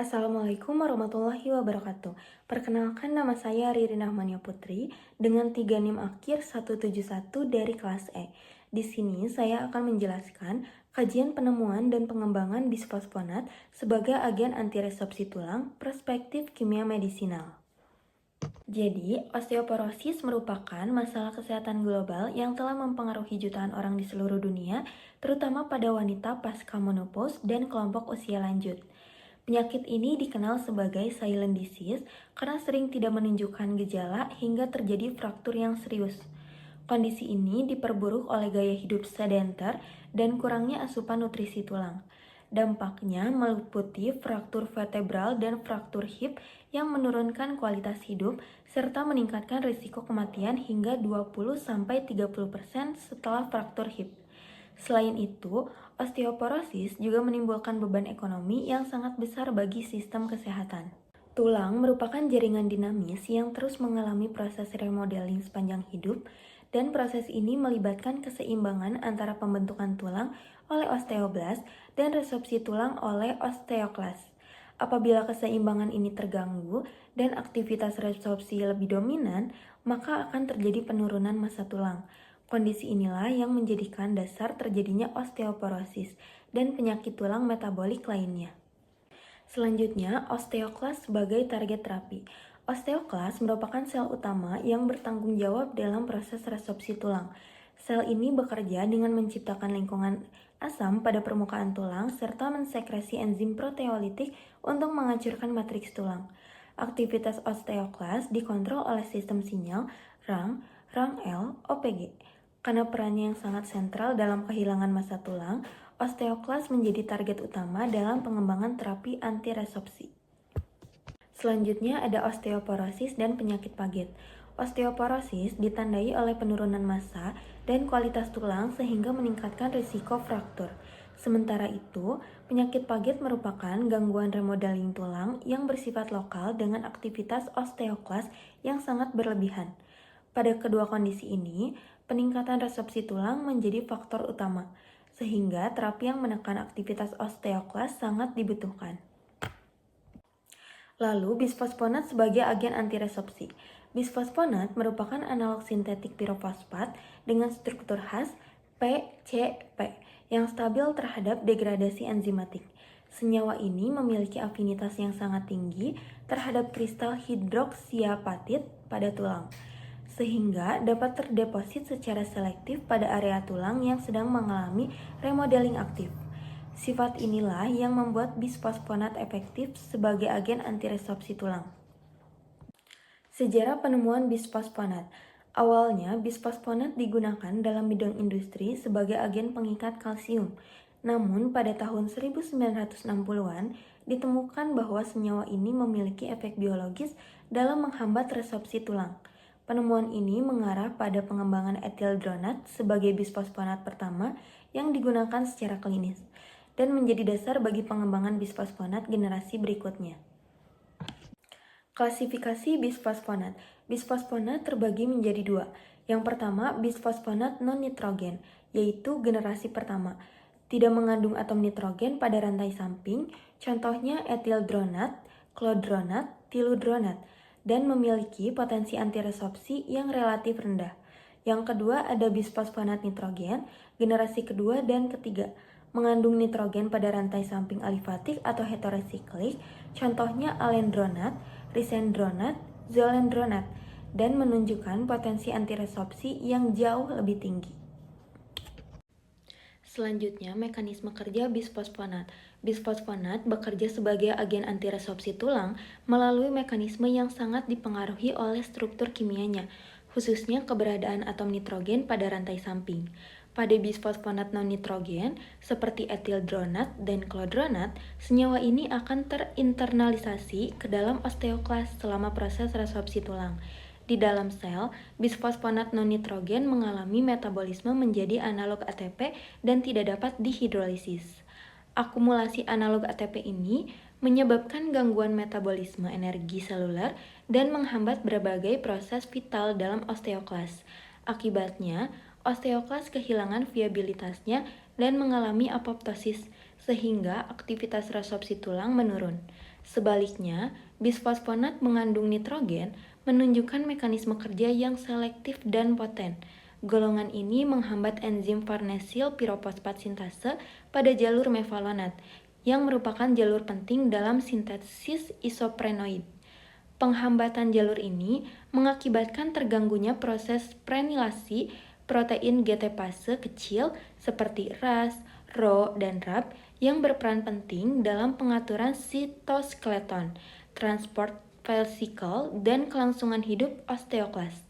Assalamualaikum warahmatullahi wabarakatuh. Perkenalkan, nama saya Ririn Ahmania Putri dengan 3 NIM akhir 171 dari kelas E. Di sini saya akan menjelaskan kajian penemuan dan pengembangan bisfosfonat sebagai agen antiresorpsi tulang perspektif kimia medisinal. Jadi, osteoporosis merupakan masalah kesehatan global yang telah mempengaruhi jutaan orang di seluruh dunia, terutama pada wanita pasca menopause dan kelompok usia lanjut. Penyakit ini dikenal sebagai silent disease karena sering tidak menunjukkan gejala hingga terjadi fraktur yang serius. Kondisi ini diperburuk oleh gaya hidup sedanter dan kurangnya asupan nutrisi tulang. Dampaknya meliputi fraktur vertebral dan fraktur hip yang menurunkan kualitas hidup serta meningkatkan risiko kematian hingga 20-30% setelah fraktur hip. Selain itu, osteoporosis juga menimbulkan beban ekonomi yang sangat besar bagi sistem kesehatan. Tulang merupakan jaringan dinamis yang terus mengalami proses remodeling sepanjang hidup, dan proses ini melibatkan keseimbangan antara pembentukan tulang oleh osteoblas dan resorpsi tulang oleh osteoklas. Apabila keseimbangan ini terganggu dan aktivitas resorpsi lebih dominan, maka akan terjadi penurunan massa tulang. Kondisi inilah yang menjadikan dasar terjadinya osteoporosis dan penyakit tulang metabolik lainnya. Selanjutnya, osteoklas sebagai target terapi. Osteoklas merupakan sel utama yang bertanggung jawab dalam proses resorpsi tulang. Sel ini bekerja dengan menciptakan lingkungan asam pada permukaan tulang serta mensekresi enzim proteolitik untuk menghancurkan matriks tulang. Aktivitas osteoklas dikontrol oleh sistem sinyal RANG-L, OPG. Karena perannya yang sangat sentral dalam kehilangan massa tulang, osteoklas menjadi target utama dalam pengembangan terapi antiresorpsi. Selanjutnya ada osteoporosis dan penyakit paget. Osteoporosis ditandai oleh penurunan massa dan kualitas tulang sehingga meningkatkan risiko fraktur. Sementara itu, penyakit paget merupakan gangguan remodeling tulang yang bersifat lokal dengan aktivitas osteoklas yang sangat berlebihan. Pada kedua kondisi ini, peningkatan resorpsi tulang menjadi faktor utama, sehingga terapi yang menekan aktivitas osteoklas sangat dibutuhkan. Lalu, bisfosfonat sebagai agen antiresorpsi. Bisfosfonat merupakan analog sintetik pirofosfat dengan struktur khas PCP yang stabil terhadap degradasi enzimatik. Senyawa ini memiliki afinitas yang sangat tinggi terhadap kristal hidroksiapatit pada tulang, sehingga dapat terdeposit secara selektif pada area tulang yang sedang mengalami remodeling aktif. Sifat inilah yang membuat bisfosfonat efektif sebagai agen antiresorpsi tulang. Sejarah penemuan bisfosfonat. Awalnya, bisfosfonat digunakan dalam bidang industri sebagai agen pengikat kalsium. Namun, pada tahun 1960-an, ditemukan bahwa senyawa ini memiliki efek biologis dalam menghambat resorpsi tulang. Penemuan ini mengarah pada pengembangan etildronat sebagai bisfosfonat pertama yang digunakan secara klinis, dan menjadi dasar bagi pengembangan bisfosfonat generasi berikutnya. Klasifikasi bisfosfonat. Bisfosfonat terbagi menjadi dua. Yang pertama, bisfosfonat non-nitrogen, yaitu generasi pertama. Tidak mengandung atom nitrogen pada rantai samping, contohnya etildronat, klodronat, tiludronat, dan memiliki potensi antiresorpsi yang relatif rendah. Yang kedua ada bisfosfonat nitrogen, generasi kedua dan ketiga, mengandung nitrogen pada rantai samping alifatik atau heterosiklik, contohnya alendronat, risendronat, zolendronat, dan menunjukkan potensi antiresorpsi yang jauh lebih tinggi. Selanjutnya, mekanisme kerja bisfosfonat. Bisfosfonat bekerja sebagai agen antiresorpsi tulang melalui mekanisme yang sangat dipengaruhi oleh struktur kimianya, khususnya keberadaan atom nitrogen pada rantai samping. Pada bisfosfonat non-nitrogen, seperti etildronat dan klodronat, senyawa ini akan terinternalisasi ke dalam osteoklas selama proses resorpsi tulang. Di dalam sel, bisfosfonat non-nitrogen mengalami metabolisme menjadi analog ATP dan tidak dapat dihidrolisis. Akumulasi analog ATP ini menyebabkan gangguan metabolisme energi seluler dan menghambat berbagai proses vital dalam osteoklas. Akibatnya, osteoklas kehilangan viabilitasnya dan mengalami apoptosis, sehingga aktivitas resorpsi tulang menurun. Sebaliknya, bisfosfonat mengandung nitrogen menunjukkan mekanisme kerja yang selektif dan poten. Golongan ini menghambat enzim farnesil pirofosfat sintase pada jalur mevalonat, yang merupakan jalur penting dalam sintesis isoprenoid. Penghambatan jalur ini mengakibatkan terganggunya proses prenilasi protein GTPase kecil seperti RAS, RO, dan RAB yang berperan penting dalam pengaturan sitoskeleton, transport vesicle, dan kelangsungan hidup osteoklas.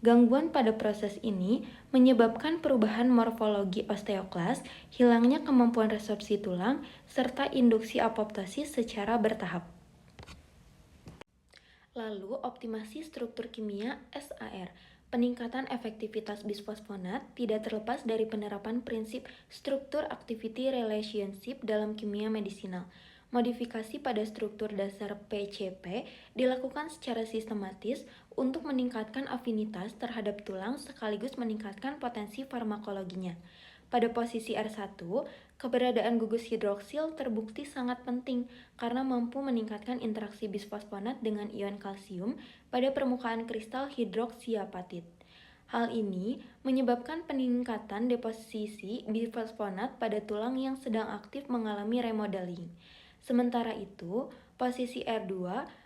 Gangguan pada proses ini menyebabkan perubahan morfologi osteoklas, hilangnya kemampuan resorpsi tulang, serta induksi apoptosis secara bertahap. Lalu, optimasi struktur kimia SAR. Peningkatan efektivitas bisfosfonat tidak terlepas dari penerapan prinsip struktur activity relationship dalam kimia medisinal. Modifikasi pada struktur dasar PCP dilakukan secara sistematis untuk meningkatkan afinitas terhadap tulang sekaligus meningkatkan potensi farmakologinya. Pada posisi R1, keberadaan gugus hidroksil terbukti sangat penting karena mampu meningkatkan interaksi bisfosfonat dengan ion kalsium pada permukaan kristal hidroksiapatit. Hal ini menyebabkan peningkatan deposisi bisfosfonat pada tulang yang sedang aktif mengalami remodeling. Sementara itu, posisi R2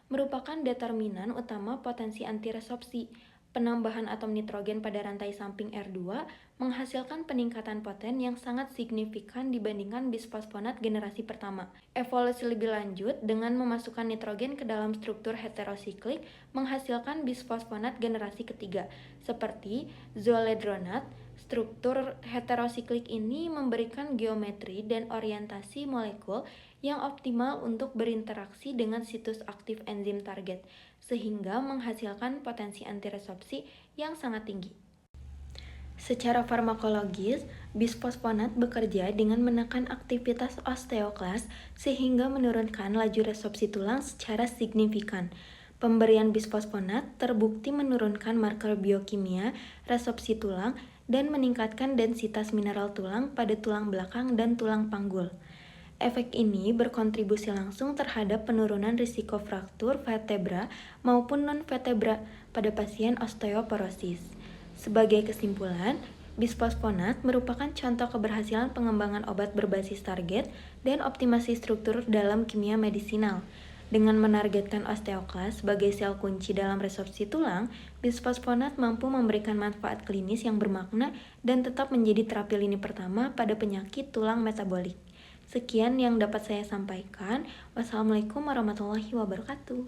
merupakan determinan utama potensi antiresorpsi. Penambahan atom nitrogen pada rantai samping R2 menghasilkan peningkatan poten yang sangat signifikan dibandingkan bisfosfonat generasi pertama. Evolusi lebih lanjut dengan memasukkan nitrogen ke dalam struktur heterosiklik menghasilkan bisfosfonat generasi ketiga, seperti zoledronat. Struktur heterosiklik ini memberikan geometri dan orientasi molekul yang optimal untuk berinteraksi dengan situs aktif enzim target, sehingga menghasilkan potensi antiresorpsi yang sangat tinggi. Secara farmakologis, bisfosfonat bekerja dengan menekan aktivitas osteoklas sehingga menurunkan laju resorpsi tulang secara signifikan. Pemberian bisfosfonat terbukti menurunkan marker biokimia resorpsi tulang dan meningkatkan densitas mineral tulang pada tulang belakang dan tulang panggul. Efek ini berkontribusi langsung terhadap penurunan risiko fraktur vertebra maupun non-vertebra pada pasien osteoporosis. Sebagai kesimpulan, bisfosfonat merupakan contoh keberhasilan pengembangan obat berbasis target dan optimasi struktur dalam kimia medisinal. Dengan menargetkan osteoklas sebagai sel kunci dalam resorpsi tulang, bisfosfonat mampu memberikan manfaat klinis yang bermakna dan tetap menjadi terapi lini pertama pada penyakit tulang metabolik. Sekian yang dapat saya sampaikan. Wassalamualaikum warahmatullahi wabarakatuh.